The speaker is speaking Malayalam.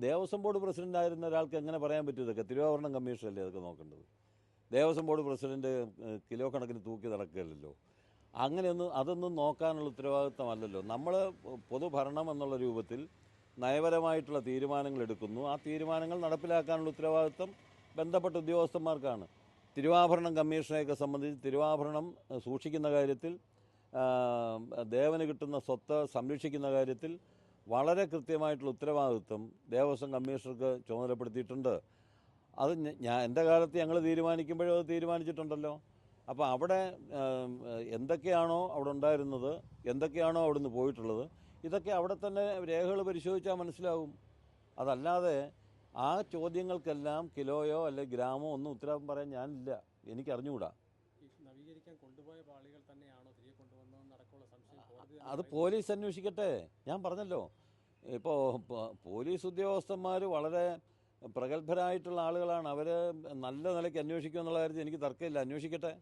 ദേവസ്വം ബോർഡ് പ്രസിഡൻ്റായിരുന്ന ഒരാൾക്ക് എങ്ങനെ പറയാൻ പറ്റും ഇതൊക്കെ? തിരുവാഭരണം കമ്മീഷനല്ലേ അതൊക്കെ നോക്കേണ്ടത്. ദേവസ്വം ബോർഡ് പ്രസിഡൻറ്റ് കിലോ കണക്കിന് തൂക്കി നടക്കുകയല്ലോ. അതൊന്നും നോക്കാനുള്ള ഉത്തരവാദിത്തമല്ലല്ലോ. നമ്മൾ പൊതുഭരണം എന്നുള്ള രൂപത്തിൽ നയപരമായിട്ടുള്ള തീരുമാനങ്ങൾ എടുക്കുന്നു. ആ തീരുമാനങ്ങൾ നടപ്പിലാക്കാനുള്ള ഉത്തരവാദിത്തം ബന്ധപ്പെട്ട ഉദ്യോഗസ്ഥന്മാർക്കാണ്. തിരുവാഭരണം കമ്മീഷനെയൊക്കെ സംബന്ധിച്ച് തിരുവാഭരണം സൂക്ഷിക്കുന്ന കാര്യത്തിൽ, ദേവന് കിട്ടുന്ന സ്വത്ത് സംരക്ഷിക്കുന്ന കാര്യത്തിൽ വളരെ കൃത്യമായിട്ടുള്ള ഉത്തരവാദിത്വം ദേവസ്വം കമ്മീഷണർക്ക് ചുമതലപ്പെടുത്തിയിട്ടുണ്ട്. അത് എൻ്റെ കാലത്ത് ഞങ്ങൾ തീരുമാനിക്കുമ്പോഴും അത് തീരുമാനിച്ചിട്ടുണ്ടല്ലോ. അപ്പോൾ അവിടെ എന്തൊക്കെയാണോ അവിടെ ഉണ്ടായിരുന്നത്, എന്തൊക്കെയാണോ അവിടുന്ന് പോയിട്ടുള്ളത്, ഇതൊക്കെ അവിടെ തന്നെ രേഖകൾ പരിശോധിച്ചാൽ മനസ്സിലാവും. അതല്ലാതെ ആ ചോദ്യങ്ങൾക്കെല്ലാം കിലോയോ അല്ലെ ഗ്രാമോ ഒന്നും ഉത്തരം പറയാൻ ഞാനില്ല, എനിക്കറിഞ്ഞുകൂടാ. അത് പോലീസ് അന്വേഷിക്കട്ടെ. ഞാൻ പറഞ്ഞല്ലോ, ഇപ്പോൾ പോലീസ് ഉദ്യോഗസ്ഥന്മാർ വളരെ പ്രഗത്ഭരായിട്ടുള്ള ആളുകളാണ്. അവർ നല്ല നിലയ്ക്ക് അന്വേഷിക്കുമെന്നുള്ള കാര്യത്തിൽ എനിക്ക് തർക്കമില്ല. അന്വേഷിക്കട്ടെ.